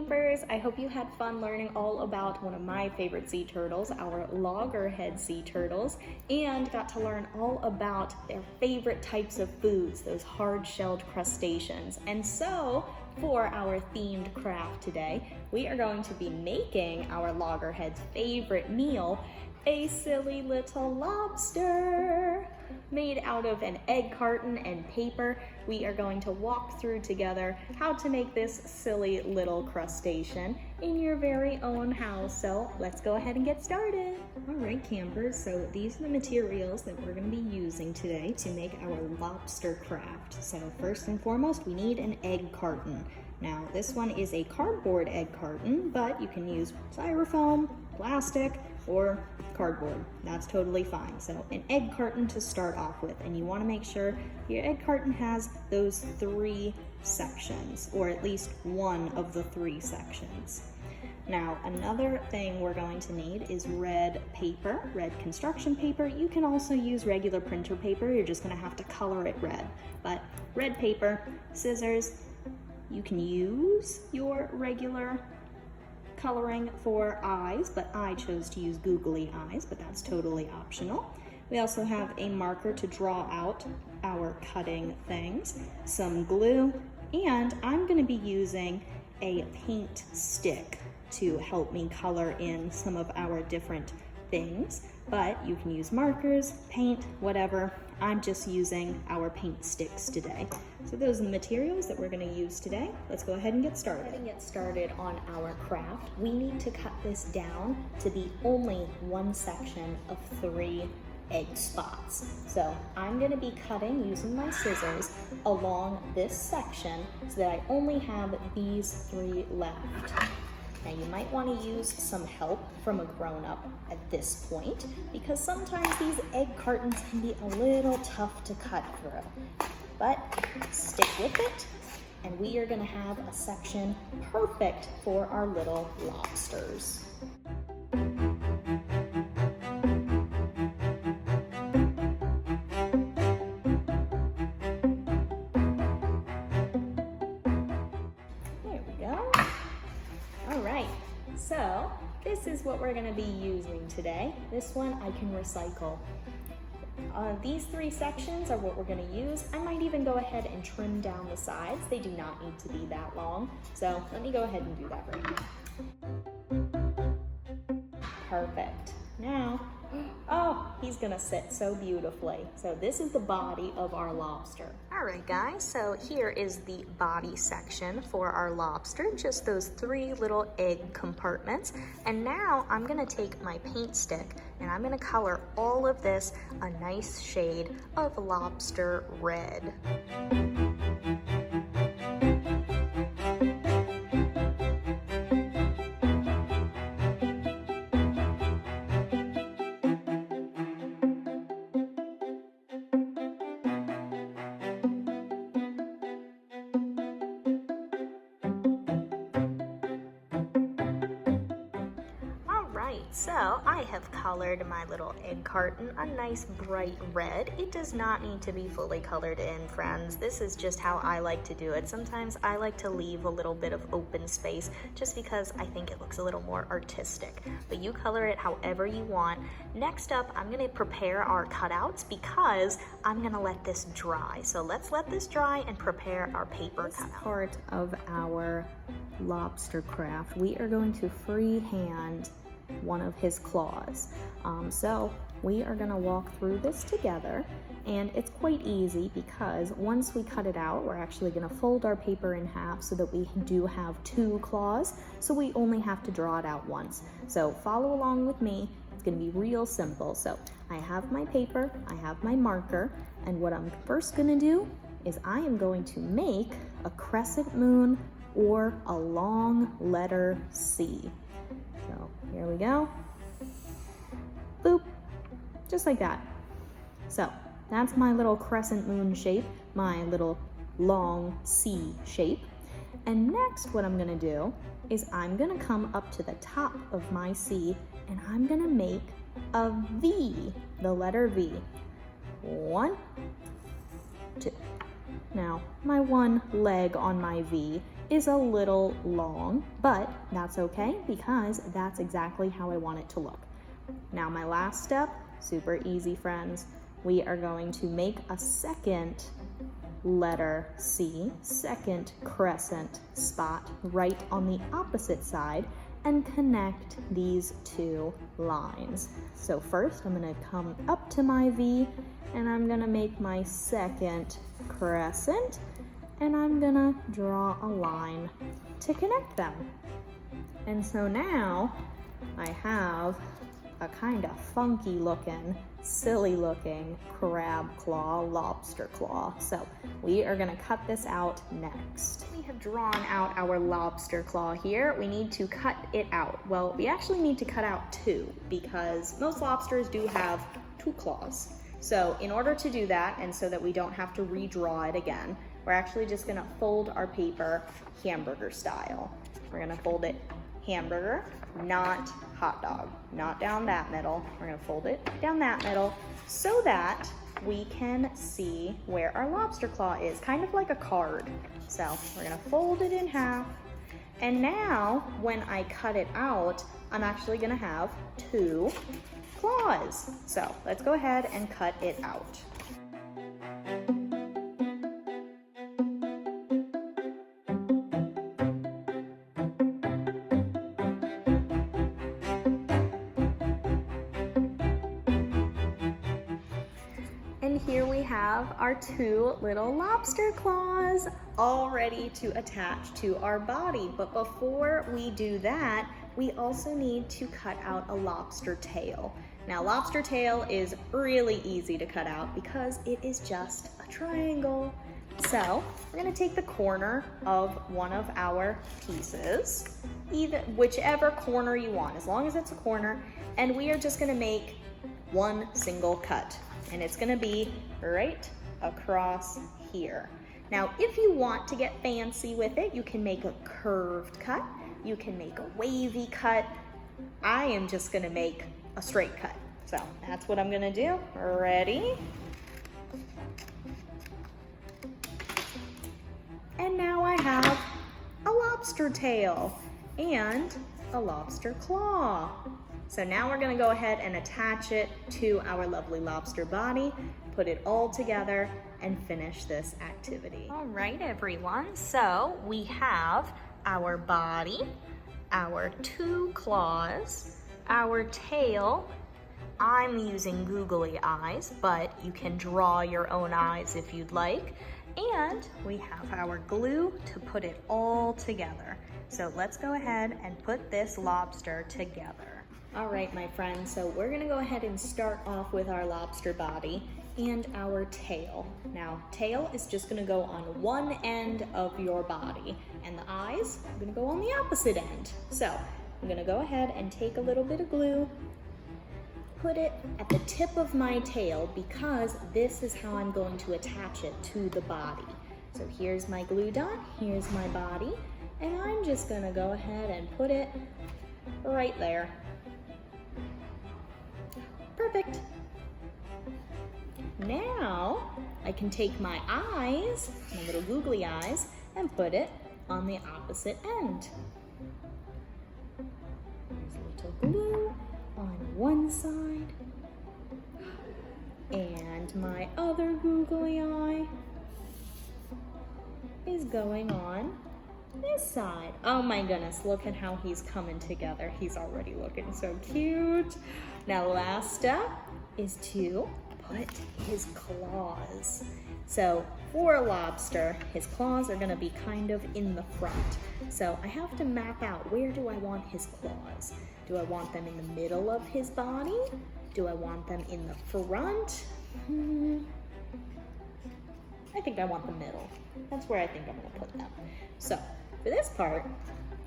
campers! I hope you had fun learning all about one of my favorite sea turtles, our loggerhead sea turtles, and got to learn all about their favorite types of foods, those hard-shelled crustaceans. And so, for our themed craft today, we are going to be making our loggerhead's favorite meal, a silly little lobster. Made out of an egg carton and paper, we are going to walk through together how to make this silly little crustacean in your very own house. So let's go ahead and get started. All right, campers, so these are the materials that we're going to be using today to make our lobster craft. So first and foremost, we need an egg carton. Now, this one is a cardboard egg carton, but you can use styrofoam, plastic, or cardboard. That's totally fine. So an egg carton to start off with, and you want to make sure your egg carton has those 3 sections, or at least one of the 3 sections. Now, another thing we're going to need is red paper, red construction paper. You can also use regular printer paper. You're just going to have to color it red. But red paper, scissors, you can use your regular coloring for eyes, but I chose to use googly eyes, but that's totally optional. We also have a marker to draw out our cutting things, some glue, and I'm going to be using a paint stick to help me color in some of our different things, but you can use markers, paint, whatever. I'm just using our paint sticks today. So those are the materials that we're going to use today. Let's go ahead and get started. On our craft, we need to cut this down to be only one section of 3 egg spots. So I'm going to be cutting using my scissors along this section so that I only have these 3 left. Now you might want to use some help from a grown-up at this point because sometimes these egg cartons can be a little tough to cut through. But stick with it, and we are going to have a section perfect for our little lobsters. So this is what we're going to be using today. This one I can recycle. These 3 sections are what we're going to use. I might even go ahead and trim down the sides. They do not need to be that long. So let me go ahead and do that right now. Perfect. Now, oh, he's gonna sit so beautifully. So this is the body of our lobster. All right, guys, so here is the body section for our lobster, just those 3 little egg compartments. And now I'm gonna take my paint stick and I'm gonna color all of this a nice shade of lobster red. So I have colored my little egg carton a nice bright red. It does not need to be fully colored in, friends. This is just how I like to do it. Sometimes I like to leave a little bit of open space just because I think it looks a little more artistic. But you color it however you want. Next up, I'm going to prepare our cutouts because I'm going to let this dry. So let's let this dry and prepare our paper cutout. This part of our lobster craft, we are going to freehand one of his claws. So we are going to walk through this together, and it's quite easy because once we cut it out, we're actually going to fold our paper in half so that we do have 2 claws, so we only have to draw it out once. So follow along with me. It's going to be real simple. So I have my paper, I have my marker, and what I'm first going to do is I am going to make a crescent moon or a long letter C. So here we go. Boop. Just like that. So that's my little crescent moon shape, my little long C shape. And next what I'm gonna do is I'm gonna come up to the top of my C and I'm gonna make a V, the letter V. 1, 2. Now, my one leg on my V is a little long, but that's okay because that's exactly how I want it to look. Now my last step, super easy friends. We are going to make a second letter C, second crescent spot right on the opposite side and connect these two lines. So first I'm going to come up to my V and I'm going to make my second crescent and I'm going to draw a line to connect them. And so now I have a kind of funky looking, silly looking crab claw, lobster claw. So we are gonna cut this out next. We have drawn out our lobster claw here. We need to cut it out. Well, we actually need to cut out two because most lobsters do have two claws. So in order to do that, and so that we don't have to redraw it again, we're actually just gonna fold our paper hamburger style. We're gonna fold it hamburger, not hot dog, not down that middle. We're gonna fold it down that middle so that we can see where our lobster claw is, kind of like a card. So we're gonna fold it in half. And now when I cut it out, I'm actually gonna have two claws. So let's go ahead and cut it out. And here we have our two little lobster claws all ready to attach to our body. But before we do that, we also need to cut out a lobster tail. Now, lobster tail is really easy to cut out because it is just a triangle. So we're gonna take the corner of one of our pieces, whichever corner you want, as long as it's a corner, and we are just gonna make one single cut. And it's gonna be right across here. Now, if you want to get fancy with it, you can make a curved cut, you can make a wavy cut. I am just gonna make a straight cut. So that's what I'm gonna do. Ready? And now I have a lobster tail and a lobster claw. So now we're gonna go ahead and attach it to our lovely lobster body, put it all together, and finish this activity. All right, everyone, so we have our body, our two claws, our tail. I'm using googly eyes, but you can draw your own eyes if you'd like. And we have our glue to put it all together. So let's go ahead and put this lobster together. All right, my friends, so we're gonna go ahead and start off with our lobster body and our tail. Now, tail is just gonna go on one end of your body, and the eyes are gonna go on the opposite end. So I'm gonna go ahead and take a little bit of glue, put it at the tip of my tail because this is how I'm going to attach it to the body. So here's my glue dot, here's my body, and I'm just gonna go ahead and put it right there. Perfect. Now I can take my eyes, my little googly eyes, and put it on the opposite end. There's a little glue on one side, and my other googly eye is going on this side. Oh my goodness, look at how he's coming together. He's already looking so cute. Now, last step is to put his claws. So for a lobster, his claws are gonna be kind of in the front. So I have to map out, where do I want his claws? Do I want them in the middle of his body? Do I want them in the front? I think I want the middle. That's where I think I'm gonna put them. So for this part,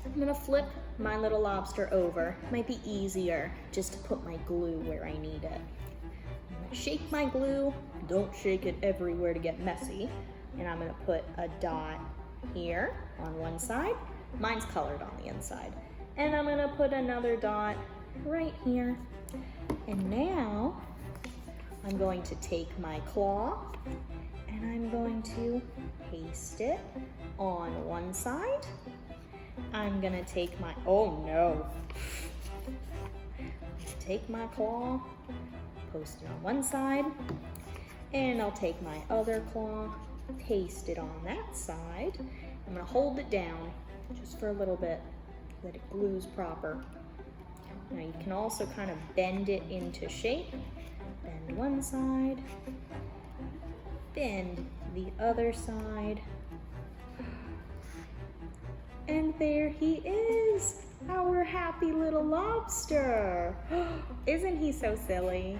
I'm gonna flip my little lobster over. Might be easier just to put my glue where I need it. I'm gonna shake my glue. Don't shake it everywhere to get messy. And I'm gonna put a dot here on one side. Mine's colored on the inside. And I'm gonna put another dot right here. And now I'm going to take my claw and and I'm going to paste it on one side. I'm gonna take my, oh no. Take my claw, post it on one side, and I'll take my other claw, paste it on that side. I'm gonna hold it down just for a little bit so that it glues proper. Now you can also kind of bend it into shape. Bend one side, bend the other side, and there he is, our happy little lobster. Isn't he so silly?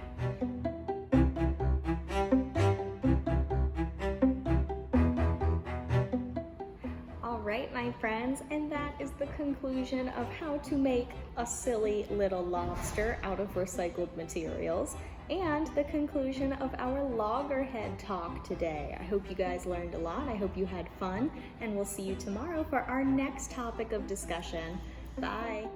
Alright, my friends, and that is the conclusion of how to make a silly little lobster out of recycled materials, and the conclusion of our Loggerhead talk today. I hope you guys learned a lot. I hope you had fun, and we'll see you tomorrow for our next topic of discussion. Bye!